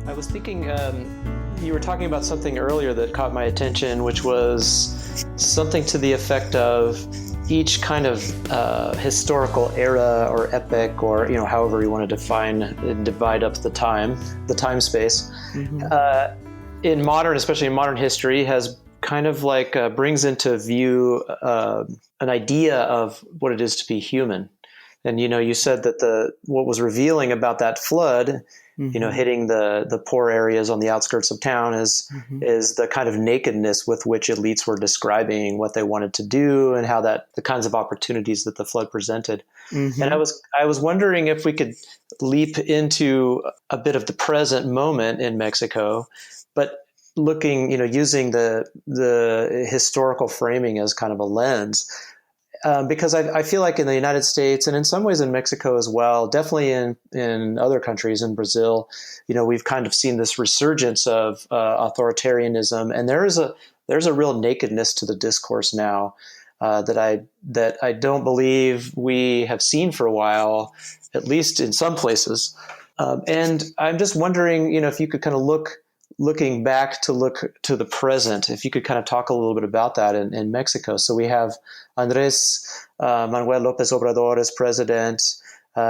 I was thinking, you were talking about something earlier that caught my attention, which was something to the effect of each kind of historical era or epoch, or however you want to divide up the time space. In modern, especially in modern history, has kind of like brings into view an idea of what it is to be human. And you said that what was revealing about that flood, hitting the poor areas on the outskirts of town is the kind of nakedness with which elites were describing what they wanted to do and how the kinds of opportunities that the flood presented. And I was wondering if we could leap into a bit of the present moment in Mexico, but looking, using the historical framing as kind of a lens. Because I feel like in the United States and in some ways in Mexico as well, definitely in other countries, in Brazil, we've kind of seen this resurgence of authoritarianism, and there's a real nakedness to the discourse now that I don't believe we have seen for a while, at least in some places. And I'm just wondering, if you could kind of looking back to look to the present, if you could kind of talk a little bit about that in Mexico. So we have Andrés Manuel López Obrador as president.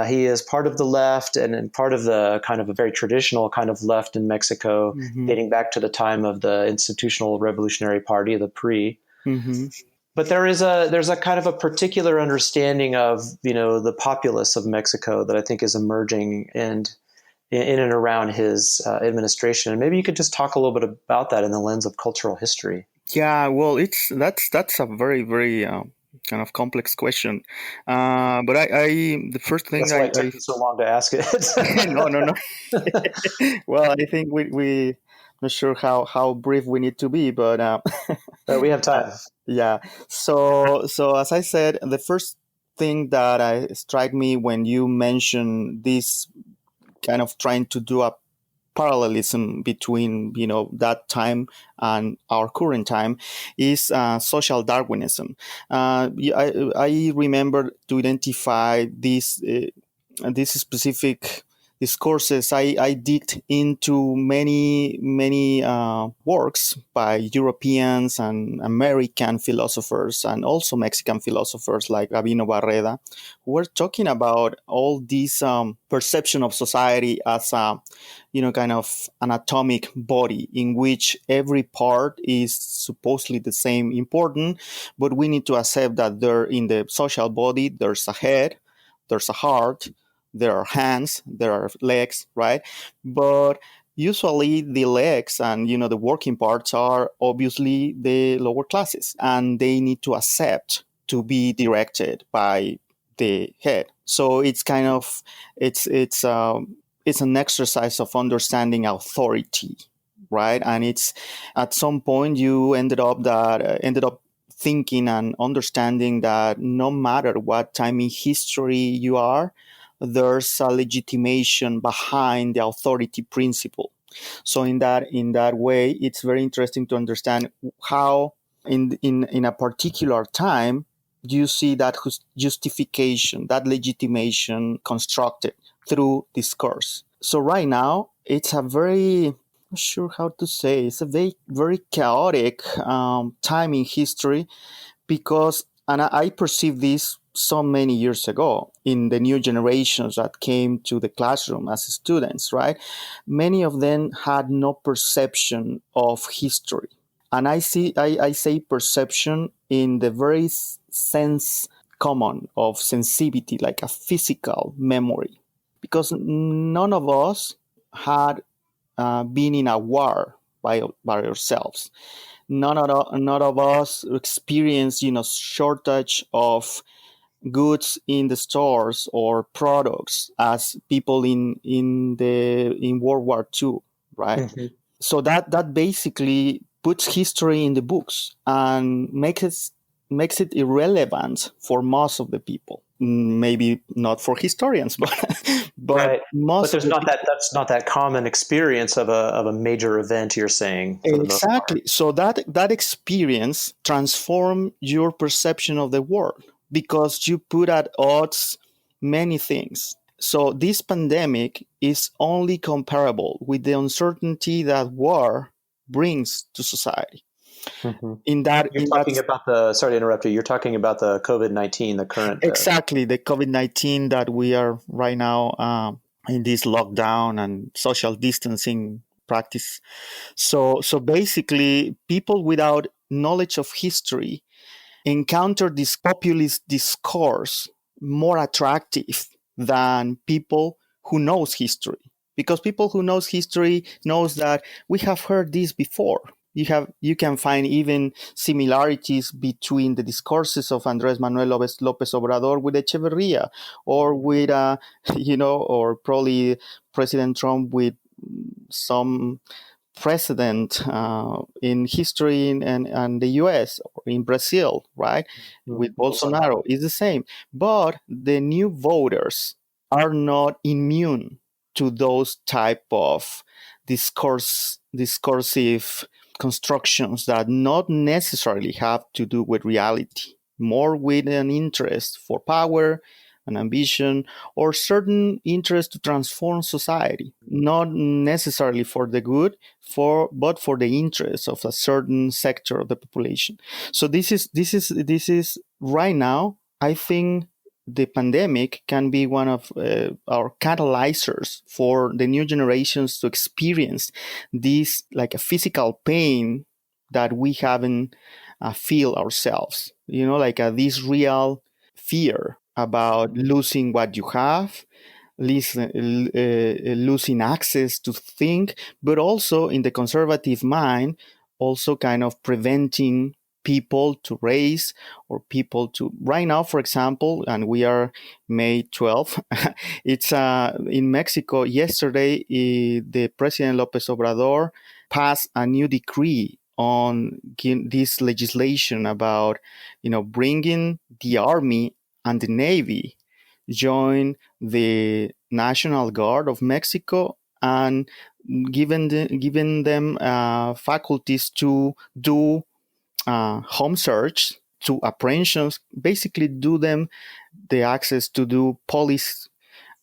He is part of the left and part of the kind of a very traditional kind of left in Mexico, dating back to the time of the Institutional Revolutionary Party, the PRI. But there's a kind of a particular understanding of, the populace of Mexico that I think is emerging and in and around his administration. And maybe you could just talk a little bit about that in the lens of cultural history. Yeah, well, that's a very, very kind of complex question. But the first thing That's why it took me so long to ask it. no. Well, I think we not sure how brief we need to be, but we have time. Yeah. So as I said, the first thing that struck me when you mentioned this kind of trying to do a parallelism between that time and our current time is social Darwinism. I remember to identify this specific discourses. I digged into many works by Europeans and American philosophers and also Mexican philosophers like Gabino Barreda, who were talking about all this perception of society as a kind of an atomic body in which every part is supposedly the same important, but we need to accept that there in the social body there's a head, there's a heart, there are hands, there are legs, right? But usually the legs and the working parts are obviously the lower classes, and they need to accept to be directed by the head. So it's kind of it's an exercise of understanding authority, right? And it's at some point you ended up thinking and understanding that no matter what time in history you are, there's a legitimation behind the authority principle. So in that way, it's very interesting to understand how in a particular time you see that justification, that legitimation constructed through discourse. So right now, it's a very, not sure how to say, it's a very, very chaotic time in history because, and I perceive this so many years ago in the new generations that came to the classroom as students, right? Many of them had no perception of history. And I say perception in the very sense common of sensitivity, like a physical memory, because none of us had been in a war by ourselves. None of us experienced, shortage of goods in the stores or products as people in World War II, right? So that basically puts history in the books and makes it irrelevant for most of the people. Maybe not for historians, but right. most. But that's not that common experience of a major event. You're saying exactly. So that experience transforms your perception of the world because you put at odds many things. So this pandemic is only comparable with the uncertainty that war brings to society. Mm-hmm. In that, You're talking about the, sorry to interrupt you, you're talking about the COVID-19, the current. exactly, the COVID-19 that we are right now in this lockdown and social distancing practice. So basically, people without knowledge of history encounter this populist discourse more attractive than people who knows history, because people who knows history knows that we have heard this before. You can find even similarities between the discourses of Andrés Manuel López Obrador with Echeverría, or with or probably President Trump with some precedent in history and the US or in Brazil, right? With Bolsonaro is the same. But the new voters are not immune to those type of discursive constructions that not necessarily have to do with reality, more with an interest for power, an ambition, or certain interest to transform society, not necessarily for the good, but for the interests of a certain sector of the population. So this is right now, I think the pandemic can be one of our catalyzers for the new generations to experience this, like a physical pain that we haven't feel ourselves, like this real fear about losing what you have, losing access to think, but also in the conservative mind, also kind of preventing people to raise, or people to, right now, for example, and we are May 12th, it's in Mexico yesterday, the President Lopez Obrador passed a new decree on this legislation about, bringing the army and the navy join the National Guard of Mexico, and given them faculties to do home search, to apprehensions, basically do them the access to do police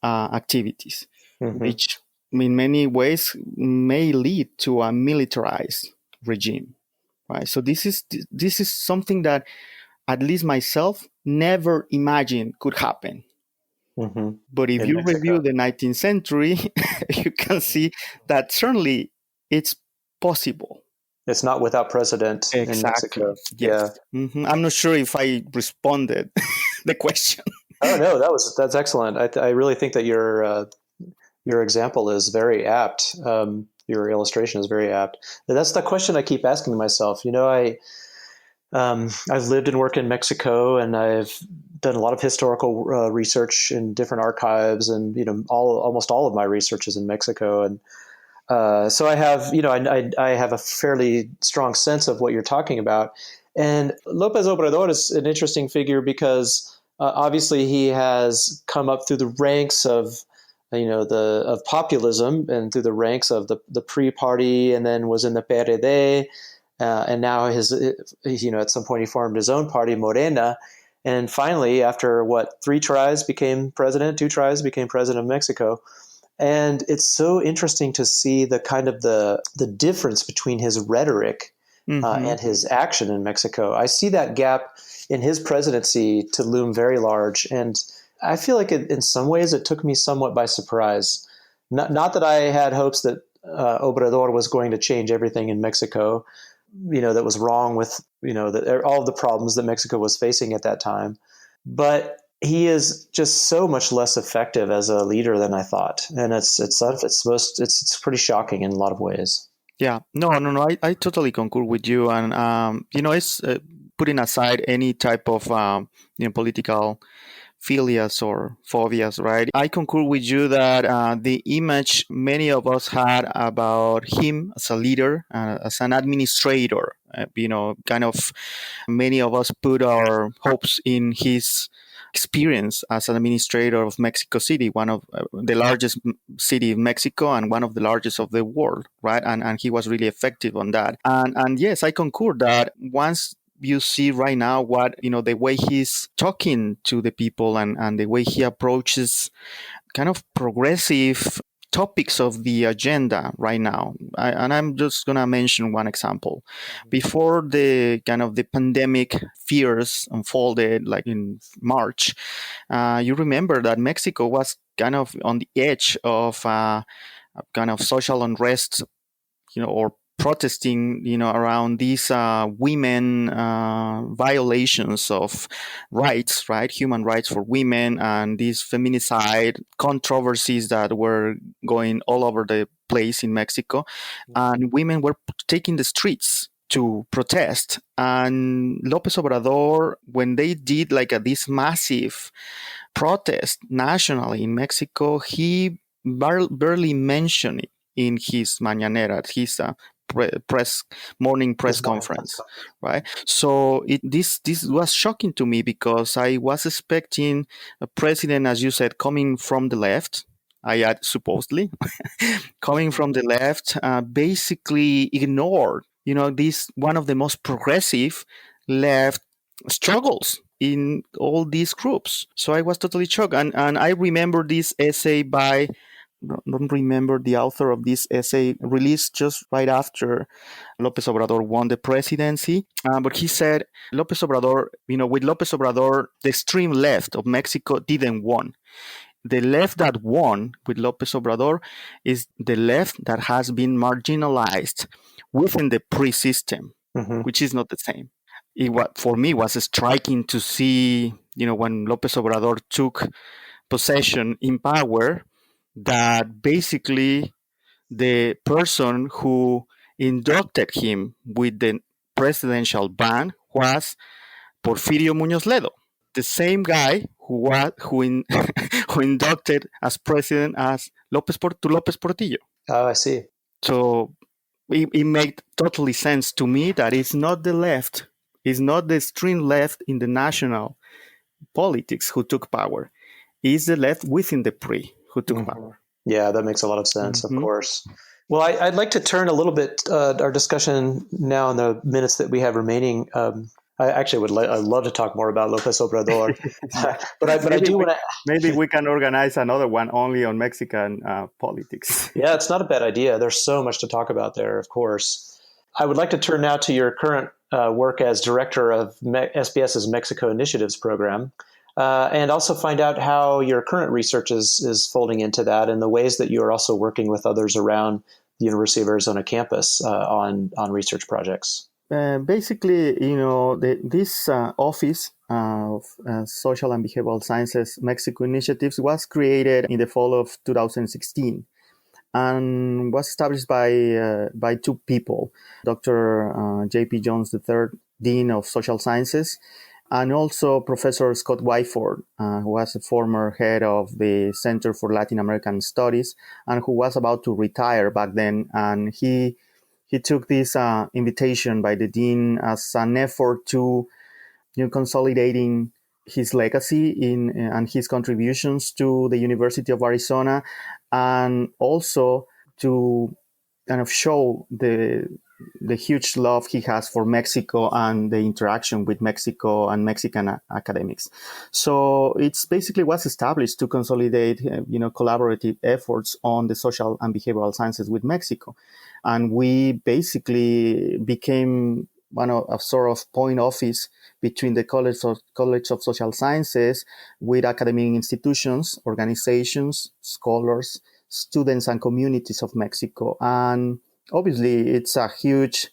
activities, which in many ways may lead to a militarized regime, right? So this is something that at least myself never imagined could happen. Mm-hmm. But if In you Mexico. review the 19th century, you can see that certainly it's possible. It's not without precedent in Exactly. Mexico. Yes. Yeah. I'm not sure if I responded the question. Oh no, that's excellent. I really think that your example is very apt. Your illustration is very apt. And that's the question I keep asking myself. I've lived and worked in Mexico, and I've done a lot of historical research in different archives, and almost all of my research is in Mexico, and so I have I have a fairly strong sense of what you're talking about. And Lopez Obrador is an interesting figure because obviously he has come up through the ranks of of populism, and through the ranks of the pre-party, and then was in the PRD, and now at some point he formed his own party, Morena, and finally, after three tries, became president. Two tries, became president of Mexico. And it's so interesting to see the kind of the difference between his rhetoric and his action in Mexico. I see that gap in his presidency to loom very large, and I feel like in some ways it took me somewhat by surprise. Not that I had hopes that Obrador was going to change everything in Mexico, that was wrong with all of the problems that Mexico was facing at that time, but he is just so much less effective as a leader than I thought, and it's pretty shocking in a lot of ways. Yeah, no. I totally concur with you, and it's putting aside any type of political philias or phobias, right? I concur with you that the image many of us had about him as a leader, as an administrator, kind of many of us put our hopes in his experience as an administrator of Mexico City, one of the largest city in Mexico and one of the largest of the world, right? And he was really effective on that. And yes, I concur that once you see right now the way he's talking to the people, and the way he approaches kind of progressive topics of the agenda right now. And I'm just going to mention one example. Before the kind of the pandemic fears unfolded, like in March, you remember that Mexico was kind of on the edge of kind of social unrest, or protesting, around these women violations of rights, right? Human rights for women, and these feminicide controversies that were going all over the place in Mexico. And women were taking the streets to protest. And Lopez Obrador, when they did like this massive protest nationally in Mexico, he barely mentioned it in his mañanera, his morning press conference, right? So this was shocking to me, because I was expecting a president, as you said, coming from the left. I had supposedly coming from the left, basically ignored, this one of the most progressive left struggles in all these groups. So I was totally shocked. And I remember this essay by, don't remember the author of this essay, released just right after Lopez Obrador won the presidency. But he said, Lopez Obrador, with Lopez Obrador, the extreme left of Mexico didn't won. The left that won with Lopez Obrador is the left that has been marginalized within the pre-system, which is not the same. For me, was striking to see, when Lopez Obrador took possession in power, that basically the person who inducted him with the presidential ban was Porfirio Muñoz Ledo, the same guy who inducted as president as Lopez Portillo. Oh, I see. So it made totally sense to me that it's not the left, it's not the extreme left in the national politics who took power. It's the left within the PRI who took power. Yeah, that makes a lot of sense, of course. Well, I'd like to turn a little bit our discussion now in the minutes that we have remaining. I actually I'd love to talk more about Lopez Obrador, but I do want to. Maybe we can organize another one only on Mexican politics. Yeah, it's not a bad idea. There's so much to talk about there, of course. I would like to turn now to your current work as director of SBS's Mexico Initiatives program, and also find out how your current research is folding into that, and the ways that you are also working with others around the University of Arizona campus on research projects. Basically, this office of Social and Behavioral Sciences Mexico Initiatives was created in the fall of 2016 and was established by two people, Dr. J.P. Jones III, Dean of Social Sciences, and also Professor Scott Wyford, who was a former head of the Center for Latin American Studies and who was about to retire back then. And he took this invitation by the dean as an effort to consolidating his legacy and his contributions to the University of Arizona, and also to kind of show the huge love he has for Mexico and the interaction with Mexico and Mexican academics. So it's basically was established to consolidate, collaborative efforts on the social and behavioral sciences with Mexico. And we basically became a sort of point office between the College of Social Sciences with academic institutions, organizations, scholars, students, and communities of Mexico. And obviously, it's a huge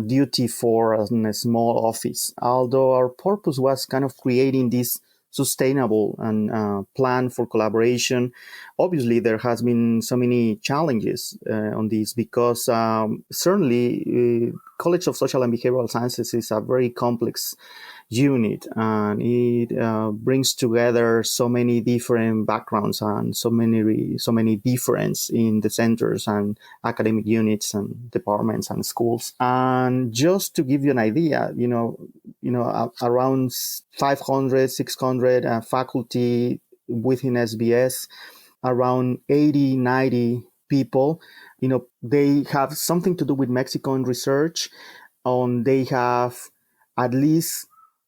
duty for a small office, although our purpose was kind of creating this sustainable and plan for collaboration. Obviously, there has been so many challenges on this because certainly College of Social and Behavioral Sciences is a very complex unit, and it brings together so many different backgrounds and so many difference in the centers and academic units and departments and schools. And just to give you an idea, around 500, 600 faculty within SBS, around 80, 90 people, they have something to do with Mexico in research, and they have at least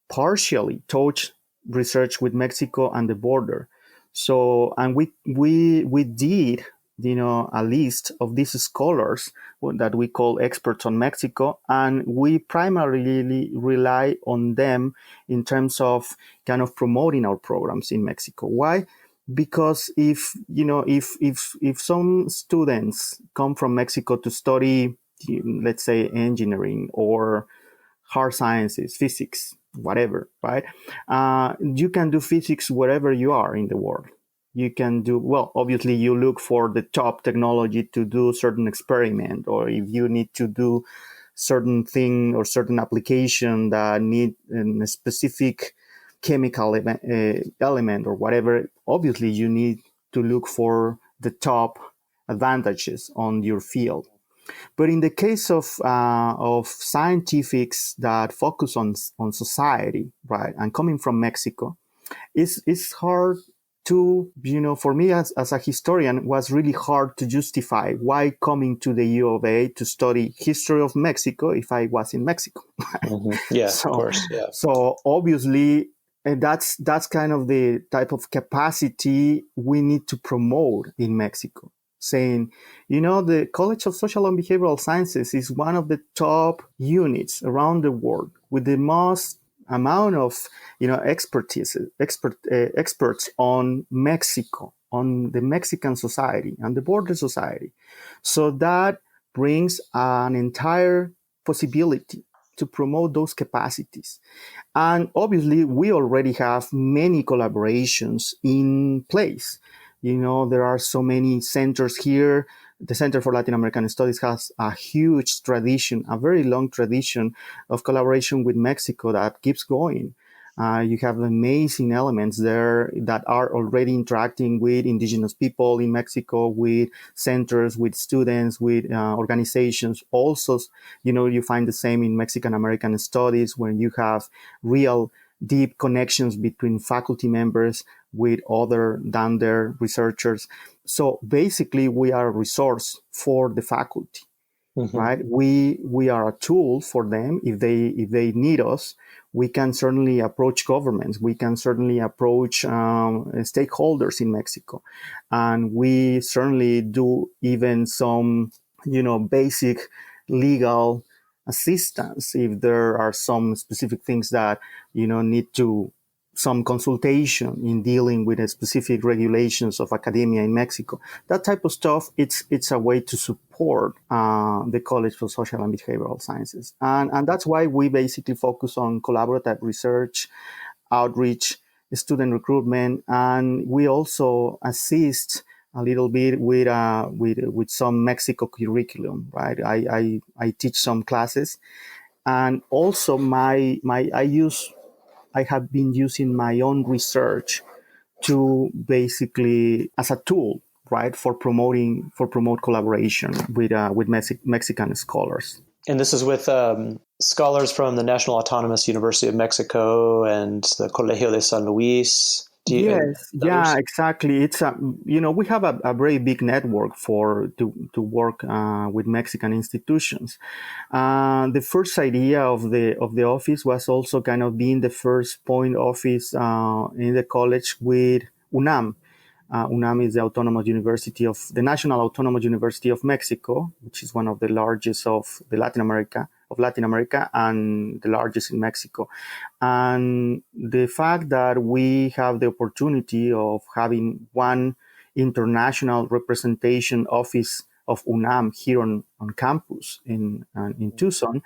partially touched research with Mexico and the border. So, and we did, a list of these scholars that we call experts on Mexico, and we primarily rely on them in terms of kind of promoting our programs in Mexico. Why? Because if some students come from Mexico to study, let's say, engineering or hard sciences, physics, whatever, right? You can do physics wherever you are in the world. You can do, well, obviously you look for the top technology to do certain experiment, or if you need to do certain thing or certain application that need a specific chemical element or whatever, obviously you need to look for the top advantages on your field. But in the case of scientifics that focus on society, right, and coming from Mexico, it's hard to, for me as a historian, was really hard to justify why coming to the U of A to study history of Mexico if I was in Mexico. Yeah, of So, course. Yeah. so obviously, and that's kind of the type of capacity we need to promote in Mexico. Saying, the College of Social and Behavioral Sciences is one of the top units around the world with the most amount of experts on Mexico, on the Mexican society and the border society. So that brings an entire possibility to promote those capacities. And obviously, we already have many collaborations in place. There are so many centers here. The Center for Latin American Studies has a huge tradition, a very long tradition of collaboration with Mexico that keeps going. You have amazing elements there that are already interacting with indigenous people in Mexico, with centers, with students, with organizations. Also, you find the same in Mexican American Studies, when you have real deep connections between faculty members with other down there researchers. So basically, we are a resource for the faculty, right? We are a tool for them if they need us. We can certainly approach governments. We can certainly approach stakeholders in Mexico, and we certainly do even some basic legal assistance if there are some specific things that need to some consultation in dealing with the specific regulations of academia in Mexico. That type of stuff, it's a way to support the College for Social and Behavioral Sciences. And that's why we basically focus on collaborative research, outreach, student recruitment, and we also assist a little bit with some Mexico curriculum, right? I teach some classes, and also I have been using my own research to basically as a tool, right, for promote collaboration with Mexican scholars. And this is with scholars from the National Autonomous University of Mexico and the Colegio de San Luis. Yes, yeah, Others? exactly. It's we have a very big network to work with Mexican institutions. The first idea of the office was also kind of being the first point office in the college with UNAM. UNAM is the National Autonomous University of Mexico, which is one of the largest of Latin America, and the largest in Mexico. And the fact that we have the opportunity of having one international representation office of UNAM here on campus in Tucson,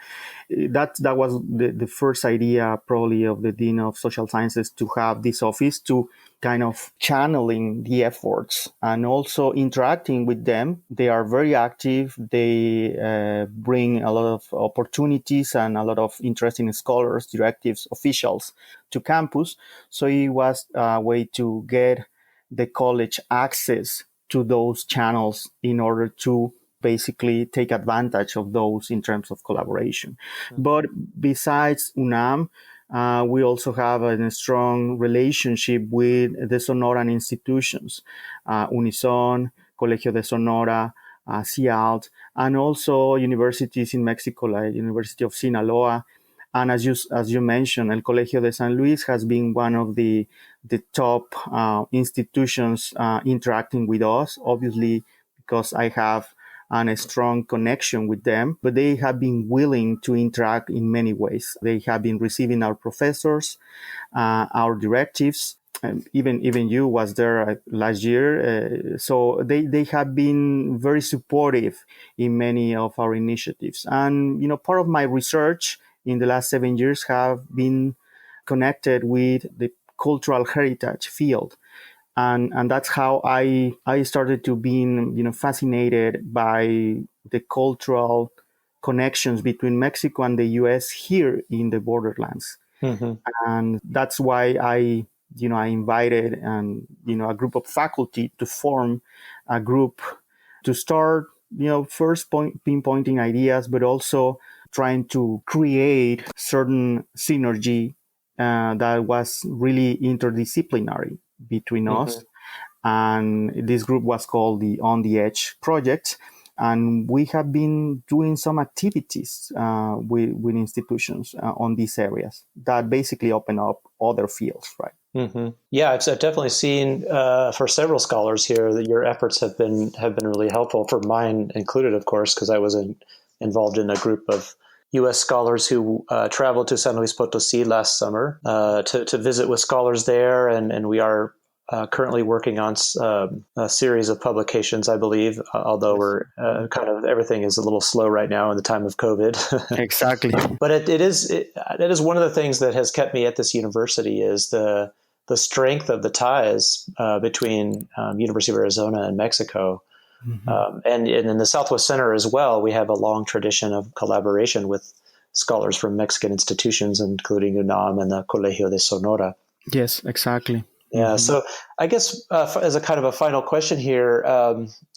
that was the first idea probably of the Dean of Social Sciences, to have this office to kind of channeling the efforts and also interacting with them. They are very active. They bring a lot of opportunities and a lot of interesting scholars, directives, officials to campus. So it was a way to get the college access to those channels in order to basically take advantage of those in terms of collaboration. But besides UNAM, we also have a strong relationship with the Sonoran institutions, Unison, Colegio de Sonora, CIALT, and also universities in Mexico like University of Sinaloa. And as you mentioned, El Colegio de San Luis has been one of the the top institutions interacting with us, obviously, because I have a strong connection with them, but they have been willing to interact in many ways. They have been receiving our professors, our directives. Even you was there last year, so they have been very supportive in many of our initiatives. And part of my research in the last 7 years have been connected with the cultural heritage field, and that's how I started to being fascinated by the cultural connections between Mexico and the U.S. here in the borderlands. Mm-hmm. And that's why I invited a group of faculty to form a group to start first pinpointing ideas, but also trying to create certain synergy that was really interdisciplinary between Mm-hmm. us. And this group was called the On the Edge Project. And we have been doing some activities with institutions on these areas that basically open up other fields, right? Mm-hmm. Yeah, I've definitely seen for several scholars here that your efforts have been really helpful. For mine included, of course, because I was involved in a group of U.S. scholars who traveled to San Luis Potosi last summer to visit with scholars there, and we are currently working on a series of publications, I believe. Although we're kind of everything is a little slow right now in the time of COVID. Exactly. But it is one of the things that has kept me at this university is the strength of the ties between University of Arizona and Mexico. Mm-hmm. And in the Southwest Center as well, we have a long tradition of collaboration with scholars from Mexican institutions, including UNAM and the Colegio de Sonora. Yes, exactly. Yeah. Mm-hmm. So I guess as a kind of a final question here,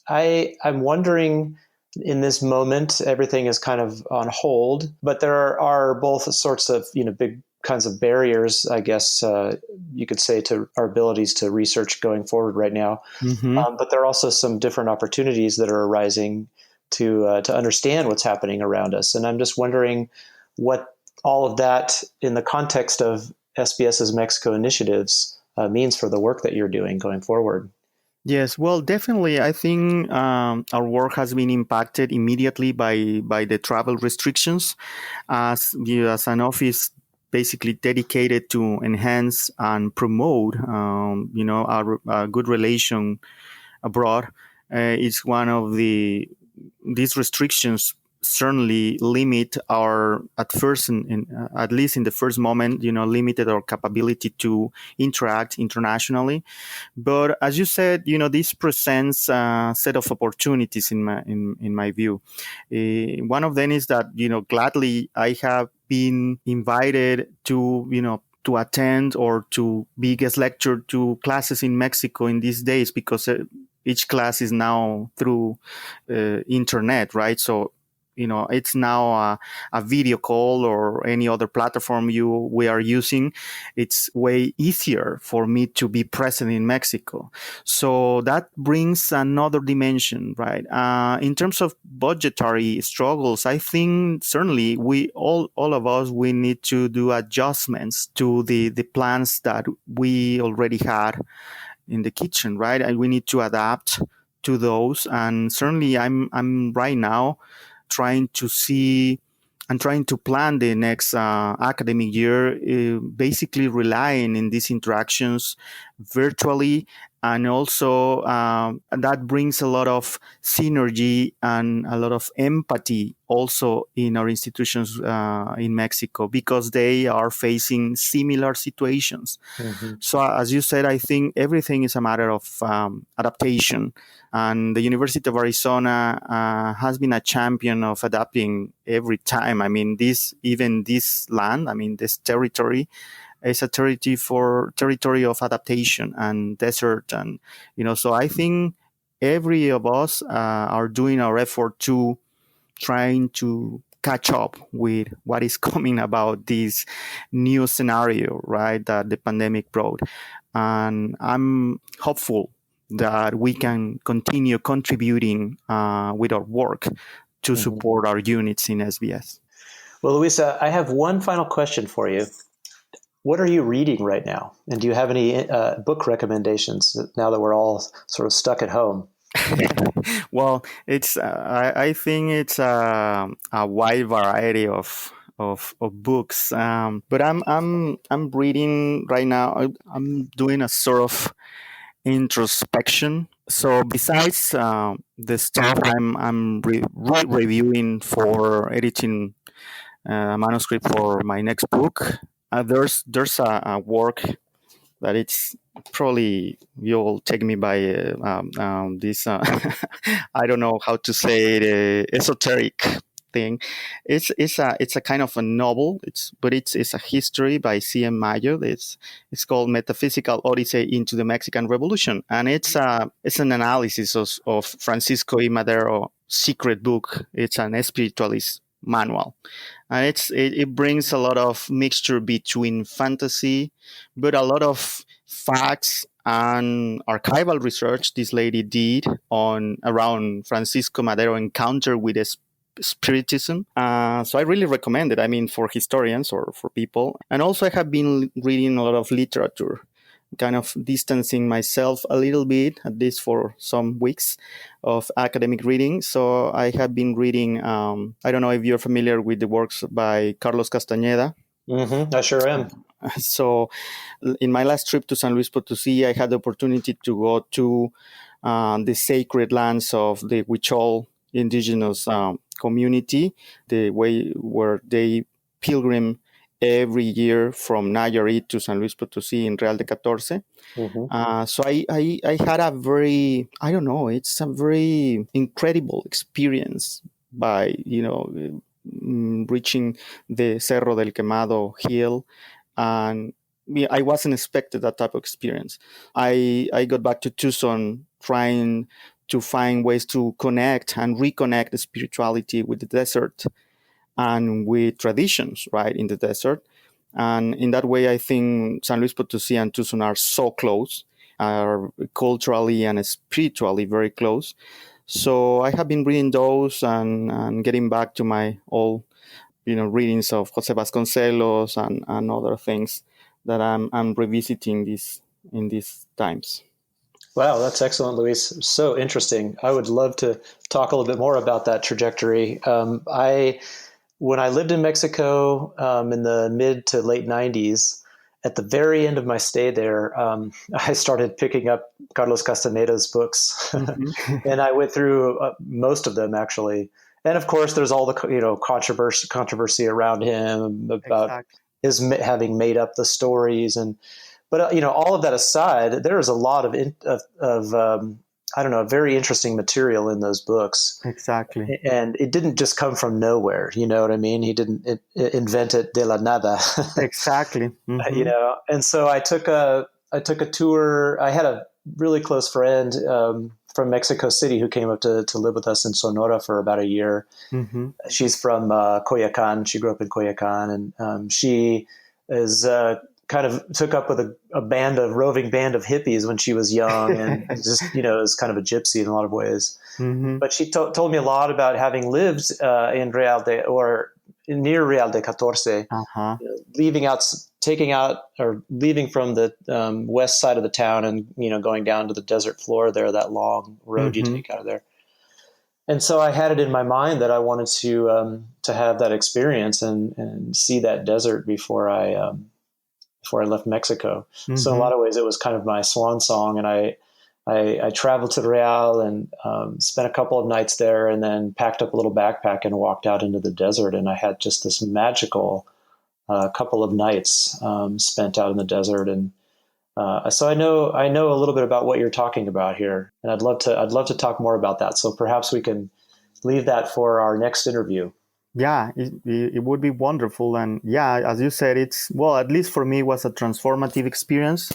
I'm wondering, in this moment, everything is kind of on hold, but there are both sorts of big kinds of barriers, I guess you could say, to our abilities to research going forward right now. Mm-hmm. But there are also some different opportunities that are arising to understand what's happening around us, and I'm just wondering what all of that in the context of SBS's Mexico initiatives means for the work that you're doing going forward. Yes, well, definitely. I think our work has been impacted immediately by the travel restrictions, as as an office basically dedicated to enhance and promote, our good relation abroad. It's one of these restrictions certainly limit our at first at least in the first moment limited our capability to interact internationally. But as you said, this presents a set of opportunities in my view. One of them is that gladly I have been invited to attend or to be guest lecturer to classes in Mexico in these days, because each class is now through internet, right? So it's now a video call or any other platform we are using. It's way easier for me to be present in Mexico. So that brings another dimension, right? In terms of budgetary struggles, I think certainly we all of us, we need to do adjustments to the plans that we already had in the kitchen, right? And we need to adapt to those. And certainly I'm right now trying to see and trying to plan the next academic year, basically relying in these interactions virtually. And also that brings a lot of synergy and a lot of empathy also in our institutions in Mexico, because they are facing similar situations. Mm-hmm. So as you said, I think everything is a matter of adaptation. And the University of Arizona has been a champion of adapting every time. I mean, this land, I mean, this territory is a territory of adaptation and desert, and So I think every of us are doing our effort to trying to catch up with what is coming about this new scenario, right? That the pandemic brought, and I'm hopeful that we can continue contributing with our work to Mm-hmm. support our units in SBS. Well, Luisa, I have one final question for you. what are you reading right now? And do you have any book recommendations now that we're all sort of stuck at home? Well, it's I think it's a wide variety of books, but I'm reading right now. I'm doing a sort of introspection. So besides the stuff I'm reviewing for editing a manuscript for my next book, there's a work that it's probably you'll take me by this I don't know how to say it, esoteric thing. It's a kind of a novel. It's a history by C.M. Mayo. It's called Metaphysical Odyssey into the Mexican Revolution, and it's an analysis of Francisco I. Madero secret book. It's an spiritualist manual, and it brings a lot of mixture between fantasy, but a lot of facts and archival research this lady did on around Francisco Madero encounter with spiritism. So I really recommend it. I mean, for historians or for people. And also, I have been reading a lot of literature, kind of distancing myself a little bit, at least for some weeks of academic reading. So I have been reading, I don't know if you're familiar with the works by Carlos Castañeda. Mm-hmm, I sure am. So in my last trip to San Luis Potosí, I had the opportunity to go to the sacred lands of the Huichol indigenous community, the way where they pilgrim every year from Nayarit to San Luis Potosí in Real de Catorce. Mm-hmm. So I had a very, I don't know, it's a very incredible experience by, reaching the Cerro del Quemado hill. And I wasn't expected that type of experience. I got back to Tucson trying to find ways to connect and reconnect the spirituality with the desert and with traditions, right, in the desert. And in that way, I think San Luis Potosí and Tucson are so close, are culturally and spiritually very close. So I have been reading those and getting back to my old, readings of Jose Vasconcelos and other things that I'm revisiting in these times. Wow, that's excellent, Luis. So interesting. I would love to talk a little bit more about that trajectory. When I lived in Mexico in the mid to late '90s, at the very end of my stay there, I started picking up Carlos Castaneda's books, Mm-hmm. and I went through most of them actually. And of course, there's all the controversy around him about Exactly. his having made up the stories but all of that aside, there is a lot of I don't know, very interesting material in those books, Exactly. and it didn't just come from nowhere. You know what I mean? He didn't invent it de la nada. Exactly. Mm-hmm. And so I took a tour. I had a really close friend from Mexico City who came up to live with us in Sonora for about a year. Mm-hmm. She's from Coyoacan. She grew up in Coyoacan, and she is kind of took up with a roving band of hippies when she was young, and just is kind of a gypsy in a lot of ways. Mm-hmm. But she told me a lot about having lived in Real de or near Real de Catorce, Uh-huh. taking out or leaving from the west side of the town, and going down to the desert floor there, that long road you Mm-hmm. take out of there. And so I had it in my mind that I wanted to have that experience and see that desert before I left Mexico. So in a Mm-hmm. lot of ways, it was kind of my swan song, and I traveled to Real and spent a couple of nights there, and then packed up a little backpack and walked out into the desert, and I had just this magical couple of nights spent out in the desert. And so I know a little bit about what you're talking about here, and I'd love to talk more about that. So perhaps we can leave that for our next interview. Yeah, it would be wonderful. And yeah, as you said, well, at least for me, it was a transformative experience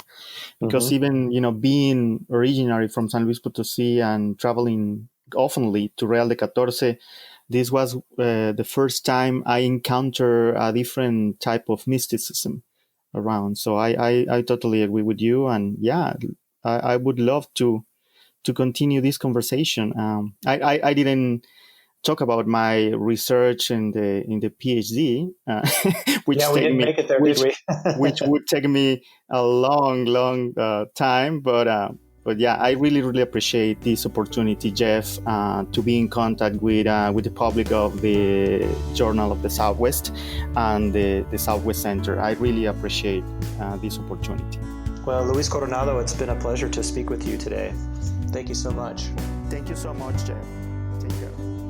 because Mm-hmm. even, being originally from San Luis Potosí and traveling oftenly to Real de Catorce, this was the first time I encountered a different type of mysticism around. So I totally agree with you. And yeah, I would love to continue this conversation. I didn't talk about my research in the PhD, which Yeah, we take didn't me make it there, did which we? which would take me a long time. But yeah, I really appreciate this opportunity, Jeff, to be in contact with the public of the Journal of the Southwest and the Southwest Center. I really appreciate this opportunity. Well, Luis Coronado, it's been a pleasure to speak with you today. Thank you so much. Thank you so much, Jeff. Take care.